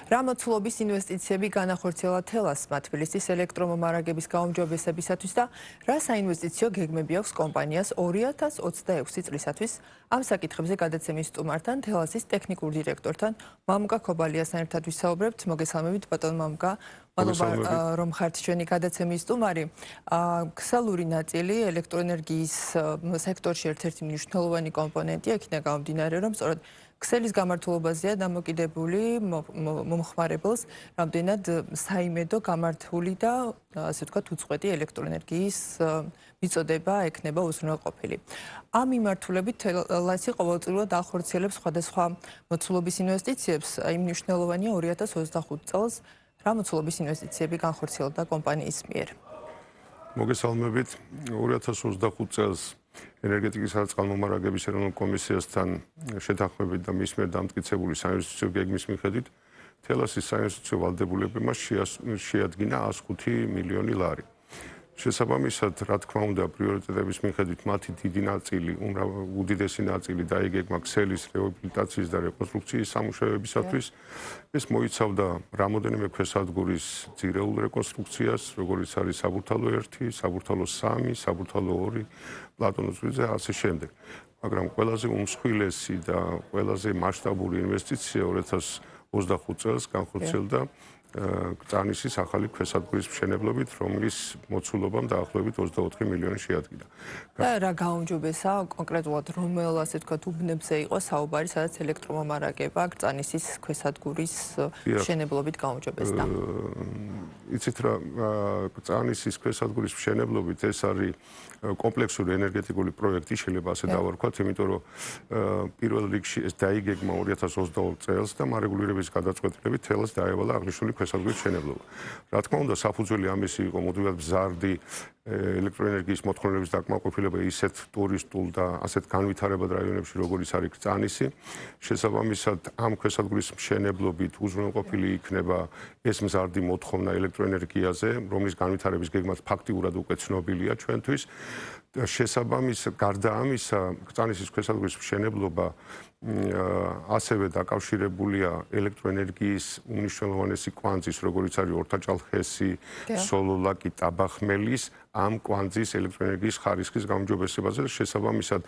რა მოცულობის ინვესტიციები განახორციელა თელასმა თბილისის ელექტრომომარაგების გაუმჯობესებისათვის და რა საინვესტიციო გეგმები აქვს კომპანიას 2026 წლისათვის? ამ საკითხებზე გადაცემის სტუმართან, თელასის ტექნიკურ დირექტორთან მამუკა ქობალიასთან ერთად ვისაუბრებთ. მოგესალმებით, ბატონ მამუკა. მადლობა რომ ხართ ჩვენი გადაცემის სტუმარი. ქსელური ნაწილი ელექტროენერგიის სექტორში ერთ-ერთი მნიშვნელოვანი კომპონენტია, იქიდან გამომდინარე, რომ სწორედ ქსელის გამართულობაზეა დამოკიდებული მომხმარებელს რამდენად საიმედო გამართული და ასე ვთქვათ უწყვეტი ელექტროენერგიის მიწოდება ექნება უზრუნველყოფილი. ამ მიმართულებით თელასი ყოველწლიურად ახორციელებს სხვადასხვა მოცულობის ინვესტიციებს. იმ მნიშვნელოვანია 2025 წელს რა მოცულობის ინვესტიციები განხორციელდა კომპანიის მიერ. მოგესალმებით. 2025 წელს ენერგეტიკის და წყალმომარაგების ეროვნულ კომისიასთან შეთანხმებით და მის მიერ დამტკიცებული საინვესტიციო გეგმის მიხედვით თელასის საინვესტიციო ვალდებულებებმა შეადგინა 105 მილიონი ლარი. შესაბამისად, რა თქმა უნდა, პრიორიტეტების მიხედვით მათი დიდი ნაწილი, უდიდესი ნაწილი დაიგეგმა ქსელის რეაბილიტაციის და რეკონსტრუქციის სამუშაოებისათვის. ეს მოიცავდა რამოდენიმე ქვესადგურის ძირეულ რეკონსტრუქციას, როგორიც არის საბურთალო 1, საბურთალო 3, საბურთალო 2, პლატონოს ვიზე და ასე შემდეგ. მაგრამ ყველაზე უმსხვილესი და ყველაზე მასშტაბური ინვესტიცია 2025 წელს განხორციელდა კრწანისის ახალი ქვესადგურის მშენებლობით, რომლის მოცულობამ დაახლოებით 24 მილიონი შეადგინა. რა გაუმჯობესა კონკრეტულად რომელ ასე ვთქვათ უბნებზე იყო საუბარი, სადაც ელექტრომომარაგება კრწანისის ქვესადგურის მშენებლობით გაუმჯობესდა? იცით რა, კრწანისის ქვესადგურის მშენებლობით ეს არის კომპლექსური ენერგეტიკული პროექტი, შეიძლება ასე დავარქვათ, იმიტომ რომ პირველ რიგში ეს დაიგეგმა 2022 წელს და მარეგულირების გადაწყვეტილებით თელას დაევალა აღნიშნული ქვესადგურის მშენებლობა. რა თქმა უნდა, საფუძველი ამისი იყო მუდმივად მზარდი ელექტროენერგიის მოთხოვნილების დაკმაყოფილება ისეთ ტურისტულ და ასეთ განვითარებად რაიონებში, როგორიც არის კრწანისი. შესაბამისად, ამ ქვესადგურის მშენებლობით უზრუნველყოფილი იქნება ეს მზარდი მოთხოვნა ელექტროენერგიაზე, რომლის განვითარების გეგმაც ფაქტიურად უკვე ცნობილია ჩვენთვის. შესაბამისად, გარდა ამისა, კრწანისის ქვესადგურის მშენებლობა ასევე დაკავშირებულია ელექტროენერგიის უმნიშვნელოვანესი კვანძის, როგორიც არის ორთაჭალხესი, სოლოლაკი, ტაბახმელის, ამ კვანძის ელექტროენერგიის ხარისხის გაუმჯობესებაზე და შესაბამისად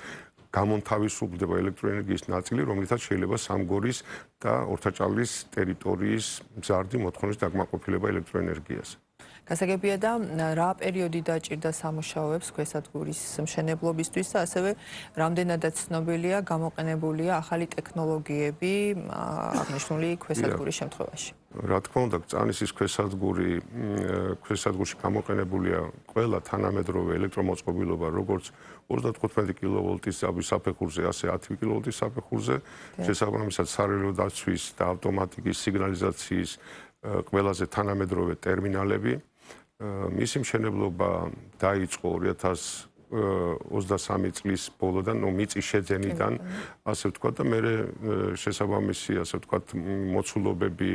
გამონთავისუფლდება ელექტროენერგიის ნაწილი, რომლითაც შეიძლება სამგორის და ორთაჭალის ტერიტორიის მზარდი მოთხოვნის დაკმაყოფილება ელექტროენერგიაზე. გასაგებია და რა პერიოდი დაჭირდა სამუშაოებს ქვესადგურის მშენებლობისთვის და ასევე რამდენადაც ცნობილია გამოყენებულია ახალი ტექნოლოგიები აღნიშნული ქვესადგურის შემთხვევაში. რა თქმა უნდა, კრწანისის ქვესადგურში გამოყენებულია ყველა თანამედროვე ელექტრომოწყობილობა, როგორც 35 კილოვოლტის ზავის საფეხურზე, ასე 10 კილოვოლტის საფეხურზე, შესაბამისად სარელო დაცვის და ავტომატიკის სიგნალიზაციის ყველაზე თანამედროვე ტერმინალები. მისი მშენებლობა დაიწყო 2023 წლის ბოლოდან, მიწის შეძენიდან, ასე ვთქვათ და მე შესაბამისი, ასე ვთქვათ, მოცულობები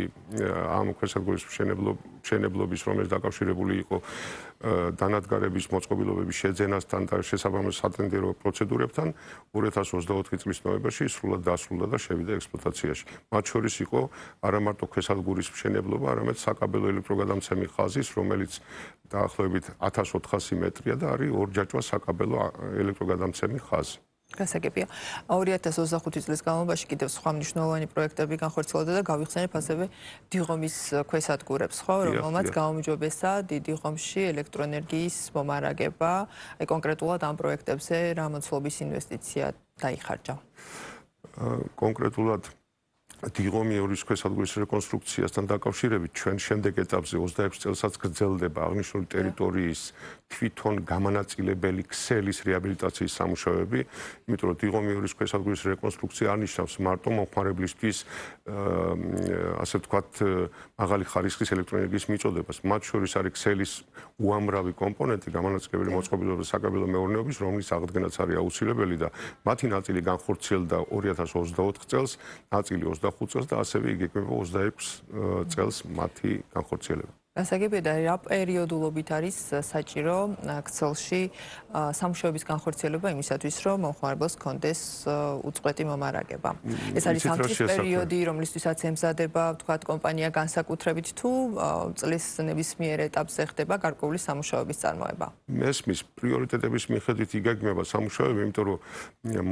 ამ ქვესადგურის მშენებლობის, რომელიც დაკავშირებული იყო დანადგარების მოწყობილობების შეძენასთან და შესაბამის სატენდერო პროცედურებთან 2024 წლის ნოემბერში სრულად დასრულდა და შევიდა ექსპლუატაციაში. მათ შორის იყო არა მარტო ქვესადგურის მშენებლობა, არამედ საკაბელო ელექტროგადამცემი ხაზის, რომელიც დაახლოებით 1400 მეტრია და არის ორჯაჭვა საკაბელო ელექტროგადამცემი ხაზი. გასაგებია. 2025 წლის განმავლობაში კიდევ სხვა მნიშვნელოვანი პროექტები განხორციელდა და გავიხსენებ ასევე დიღომის ქვესადგურებს, ხო, რომელმაც გაუმჯობესა დიდი ღომში ელექტროენერგიის მომარაგება. აი კონკრეტულად ამ პროექტებზე რა მოცულობის ინვესტიცია დაიხარჯა? კონკრეტულად დიღომი ორის ქვესადგურის რეკონსტრუქციასთან დაკავშირებით ჩვენ შემდეგ ეტაპზე 26 წელსაც გრძელდება აღნიშნული ტერიტორიის თვითონ გამანაწილებელი ქსელის რეაბილიტაციის სამუშაოები, იმიტომ რომ დიღომი ორის ქვესადგურის რეკონსტრუქცია არ ნიშნავს მარტო მომხმარებლისთვის ასე ვთქვათ მაღალი ხარისხის ელექტროენერგიის მიწოდებას. მათ შორის არის ქსელის უამრავი კომპონენტი, გამანაწილებელი მოწყობილობა და საკაბელო მეურნეობის, რომლის აღდგენაც არის აუცილებელი და მათი ნაწილი განხორციელდა 2024 წელს, ნაწილი 25 წელს და ასევე იგეგმება 26 წელს მათი განხორციელება. გასაგებია და რა პერიოდულობით არის საჭირო ქსელში სამუშაოების განხორციელება იმისათვის, რომ მომხმარებელს ჰქონდეს უწყვეტი მომარაგება. ეს არის სამწლის პერიოდი, რომლისთვისაც ემზადება, ვთქვათ, კომპანია განსაკუთრებით თუ წლის ნებისმიერ ეტაპზე ხდება გარკვეული სამუშაოების წარმოება. მესმის პრიორიტეტების მიხედვით იგეგმება სამუშაოები, იმიტომ რომ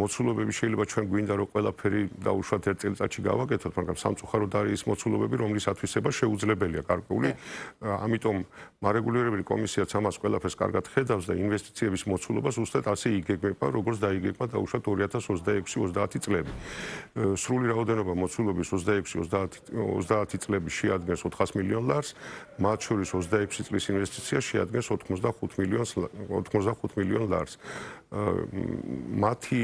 მოცულობები შეიძლება ჩვენ გვინდა რომ ყველაფერი დაუშვათ ერთ წელიწადში გავაკეთოთ, მაგრამ სამწუხაროდ არის ის მოცულობები, რომლის ათვისება შეუძლებელია გარკვეული. ამიტომ მარეგულირებელი კომისიაც ამას ყველაფერს კარგად ხედავს და ინვესტიციების მოცულობა ზუსტად ასე იგეგმება, როგორც დაიგეგმა დაუშვათ 2026-30 წლები. სრული რაოდენობა მოცულობის 26-30 წლები შეადგენს 400 მილიონ ლარს, მათ შორის 26 წლის ინვესტიცია შეადგენს 85 მილიონ ლარს. მათი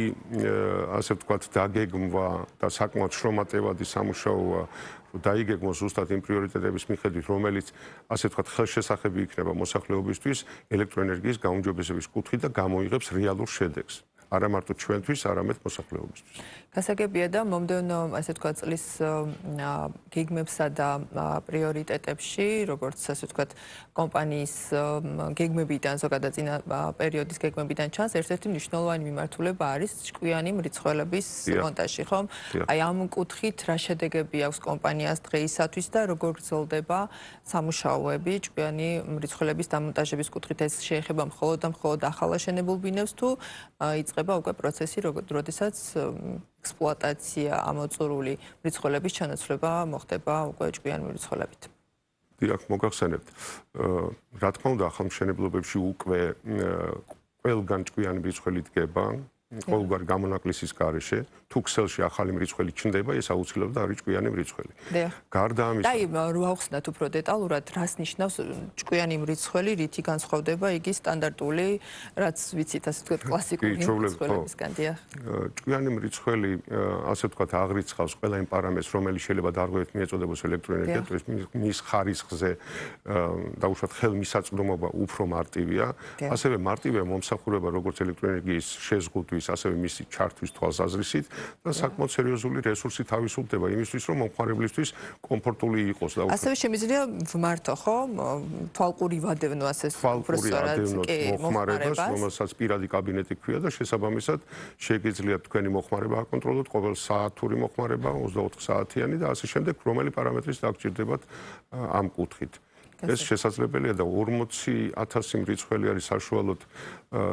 ასე ვთქვათ დაგეგმვა და საკმაოდ შრომატევადი სამუშაოა დაიგეგმოს ზუსტად იმ პრიორიტეტების მიხედვით, რომელიც ასე ვთქვათ ხელშესახები იქნება მოსახლეობისთვის ელექტროენერგიის გაუმჯობესების კუთხით და გამოიღებს რეალურ შედეგს. არა მარტო ჩვენთვის, არამედ მოსახლეობისთვის. გასაგებია და მომდევნო ასე ვთქვათ წლის გეგმებსა და პრიორიტეტებში, როგორც ასე ვთქვათ კომპანიის გეგმებიდან, ზოგადად წინა პერიოდის გეგმებიდან ჩანს, ერთ-ერთი მნიშვნელოვანი მიმართულება არის ჭკვიანი მრიცხველების მონტაჟი, ხომ? აი ამ კუთხით რა შედეგები აქვს კომპანიას დღეისათვის და როგორ გრძელდება სამუშაოები ჭკვიანი მრიცხველების დამონტაჟების კუთხით? ეს შეეხება მხოლოდ და მხოლოდ ახალაშენებულ ბინებს თუ იწყება უკვე პროცესი, როდესაც ექსპლუატაცია ამოწურული მრიცხველების ჩანაცვლება მოხდება უკვე ჭკვიანი მრიცხველებით. დიახ, მოგახსენებთ. რა თქმა უნდა, ახალმშენებლობებში უკვე ყველგან ჭკვიანი მრიცხველი დგება, ყოველგვარი გამონაკლისის გარეშე. თუ ქსელში ახალი მრიცხველი ჩნდება, ეს აუცილებლად არის ჭკვიანი მრიცხველი. გარდა ამისა, და რო ავხსნათ უფრო დეტალურად, რას ნიშნავს ჭკვიანი მრიცხველი, რითი განსხვავდება იგი სტანდარტული, რაც ვიცით, ასე ვთქვათ, კლასიკური მრიცხველებისგან, დიახ. ჭკვიანი მრიცხველი, ასე ვთქვათ, აღრიცხავს ყველა იმ პარამეტრს, რომელიც შეიძლება დარღვევით მიეწოდებოს ელექტროენერგეტიკის მის ხარისხზე, დაუშვათ ხელმისაწვდომობა უფრო მარტივია. ასევე მარტივია მომსახურება როგორც ელექტროენერგიის შეზღუდვის, ასევე მისი ჩართვის თვალსაზრისით და საკმაოდ სერიოზული რესურსი თავისუფლდება იმისთვის, რომ მომხმარებლისთვის კომფორტული იყოს და ასევე შემიძლია ვმართო, ხო? თვალყური ვადევნო ასე უბრალოდ მომხმარებას, რომელსაც პირადი კაბინეტი ჰქვია და შესაბამისად შეგიძლიათ თქვენი მოხმარება აკონტროლოთ, ყოველ საათური მოხმარება 24 საათიანი და ასე შემდეგ, რომელი პარამეტრის დაგჭირდებათ ამ კუთხით. ეს შესაძლებელია და 40,000 მრიცხველი არის საშუალოდ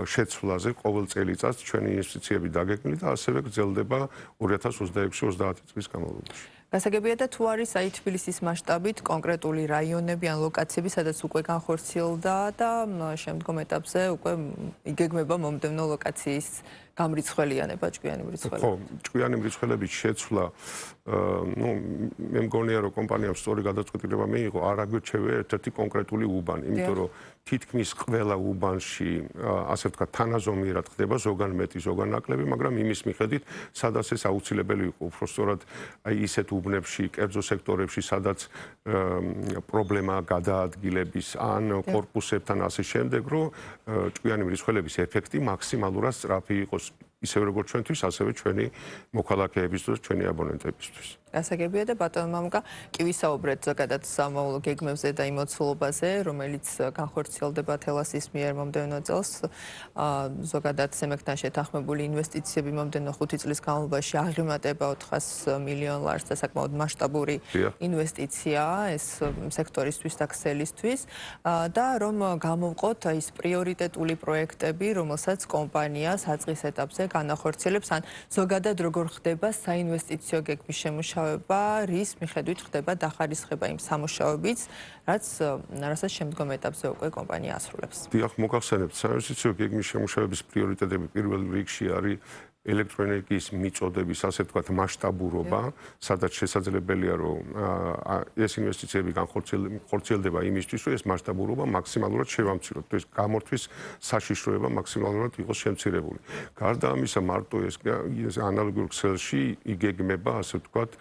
შეცვლაზე ყოველ წელიწადს ჩვენი ინვესტიციები დაგეგმილი და ასევე გრძელდება 2026-30 წლის განმავლობაში. გასაგებია და თუ არის აი თბილისის მასშტაბით კონკრეტული რაიონები ან ლოკაციები, სადაც უკვე განხორციელდა და შემდგომ ეტაპზე უკვე იგეგმება მომდევნო ლოკაციის გამრიცხველიანება ჭკვიანი მრიცხველი. ხო, ჭკვიანი მრიცხველების შეცვლა, მე მგონია რომ კომპანიამ სწორი გადაწყვეტილება მიიღო, არ აგვირჩევია ერთ-ერთი კონკრეტული უბანი, იმიტომ რომ თითქმის ყველა უბანში, ასე ვთქვათ, თანაზომიერად ხდება ზოგან მეტი, ზოგან ნაკლები, მაგრამ იმის მიხედვით, სადაც ეს აუცილებელი იყო, უფრო სწორად აი ისეთ უბნებში, კერძო სექტორებში, სადაც პრობლემაა გადაადგილების ან კორპუსებთან ასე შემდეგ, რომ ჭკვიანი მრიცხველების ეფექტი მაქსიმალურად სწრაფი იყოს. ისევე როგორც ჩვენთვის, ასევე ჩვენი მოქალაქეებისთვის, ჩვენი აბონენტებისთვის. გასაგებია და ბატონო მამუკა, კი ვისაუბრეთ ზოგადად სამოულო გეგმებზე და იმ მოცულობაზე, რომელიც განხორციელდება თელასის მიერ მომდევნო წელს. ზოგადად სემექთან შეთანხმებული ინვესტიციები მომდევნო 5 წლის განმავლობაში აღემატება 400 მილიონ ლარს და საკმაოდ მასშტაბური ინვესტიციაა ეს სექტორისთვის და ქსელისთვის და რომ გამოვყოთ ის პრიორიტეტული პროექტები, რომელსაც კომპანია საწყის ეტაპზე განახორციელებს, ან ზოგადად როგორ ხდება საინვესტიციო გეგმის შემუშავება, რის მიხედვით ხდება დახარისხება იმ სამუშაოებიც, რასაც შემდგომ ეტაპზე უკვე კომპანია ასრულებს. დიახ, მოგახსენებთ, საინვესტიციო გეგმის შემუშავების პრიორიტეტები პირველ რიგში არის ელექტროენერგიის მიწოდების, ასე ვთქვათ, მასშტაბურობა, სადაც შესაძლებელია, რომ ეს ინვესტიციები განხორციელდება იმისთვის, რომ ეს მასშტაბურობა მაქსიმალურად შევამციროთ, თუ ეს გამორთვის საშიშროება მაქსიმალურად იყოს შემცირებული. გარდა ამისა, მარტო ეს ანალოგიურ ქსელში იგეგმება, ასე ვთქვათ,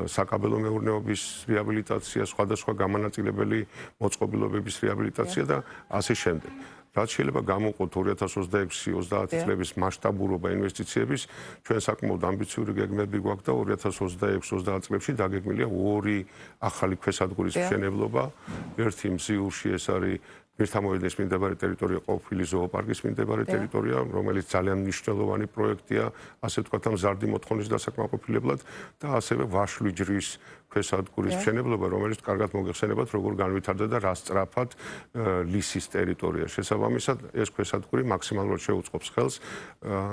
საკაბელო მეურნეობის რეაბილიტაცია, სხვადასხვა გამანაწილებელი მოწყობილობების რეაბილიტაცია და ასე შემდეგ. რაც შეიძლება გამოყოთ 2026-30 წლების მასშტაბურობა ინვესტიციების, ჩვენ საკმაოდ ამბიციური გეგმები გვაქვს და 2026-30 წლებში დაგეგმილია 2 ახალი ქვესადგურის მშენებლობა. ერთი მზიურში ეს არის ერთამოვიდეს მიმდებარე ტერიტორია ყოფილი ზოოპარკის მიმდებარე ტერიტორია, რომელიც ძალიან მნიშვნელოვანი პროექტია, ასე ვთქვათ, ამ ზარდი მოთხოვნის დასაკმაყოფილებლად და ასევე ვაშლი-ჯვრის ქვესადგურის მშენებლობა, რომელიც კარგად მოგეხსენებათ, როგორ განვითარდა და რა სწრაფად ლისის ტერიტორია. შესაბამისად, ეს ქვესადგური მაქსიმალურად შეუწყობს ხელს,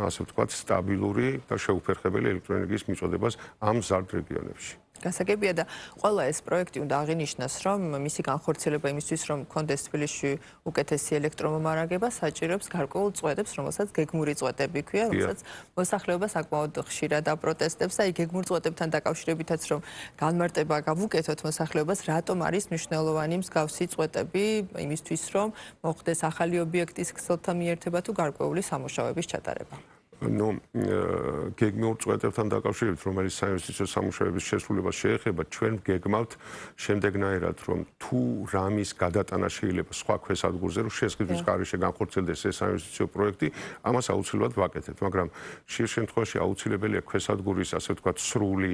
ასე ვთქვათ, სტაბილური და შეუფერხებელი ელექტროენერგიის მიწოდებას ამ ზარდ რეგიონებში. გასაგებია და ყველა ეს პროექტი უნდა აღინიშნოს, რომ მისი განხორციელება იმისთვის, რომ კონდეს თბილისში უკეთესი ელექტრომომარაგება, საჭიროებს გარკვეულ წვეტებს, რომელსაც გეგმური წვეტები ქვია, რომელსაც მოსახლეობა საკმაოდ ხშირად აპროტესტებს და გეგმურ წვეტებთან დაკავშირებითაც, რომ განმარტება გავუკეთოთ მოსახლეობას, რატომ არის მნიშვნელოვანი მსგავსი წვეტები იმისთვის, რომ მოხდეს ახალი ობიექტის ქსელთან მიერთება თუ გარკვეული სამუშაოების ჩატარება. გეგმურ წვეტებთან დაკავშირებით, რომელიც საინვესტიციო სამუშაოების შესრულებას შეეხება, ჩვენ გეგმავთ შემდეგნაირად, რომ თუ რამის გადატანა შეიძლება სხვა ქვესადგურზე, რომ შესყიდვის გარეშე განხორციელდეს ეს საინვესტიციო პროექტი, ამას აუცილებლად ვაკეთებთ, მაგრამ ხშირ შემთხვევაში აუცილებელია ქვესადგურის, ასე ვთქვათ, სრული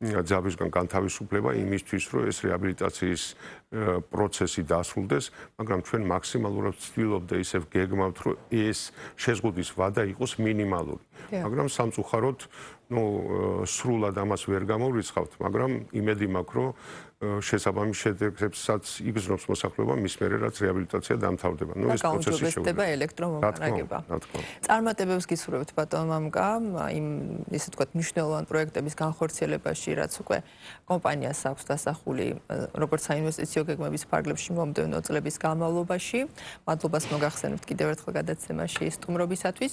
ძაბვისგან განთავისუფლება იმისთვის, რომ ეს რეაბილიტაციის პროცესი დასრულდეს, მაგრამ ჩვენ მაქსიმალურად ვცდილობთ და ისევ გეგმავთ, რომ ეს შეზღუდვის ვადა იყოს მინიმალური. მაგრამ სამწუხაროდ, სრულად ამას ვერ გამოვრიცხავთ, მაგრამ იმედი მაქვს, რომ შესაბამის შედეგებსაც იგრძნობს მოსახლეობა მის მერე, რაც რეაბილიტაცია დამთავრდება. ეს პროცესი შეუძლია ელექტრომომარაგება. წარმატებებს გისურვებთ ბატონ მამკა, იმ ისე ვთქვათ, მნიშვნელოვან პროექტების განხორციელებაში, რაც უკვე კომპანიას აქვს დასახული, როგორც საინვესტიციო გეგმების ფარგლებში მომდევნო წლების განმავლობაში. მადლობას მოგახსენებთ კიდევ ერთხელ გადაცემაში სტუმრობისათვის.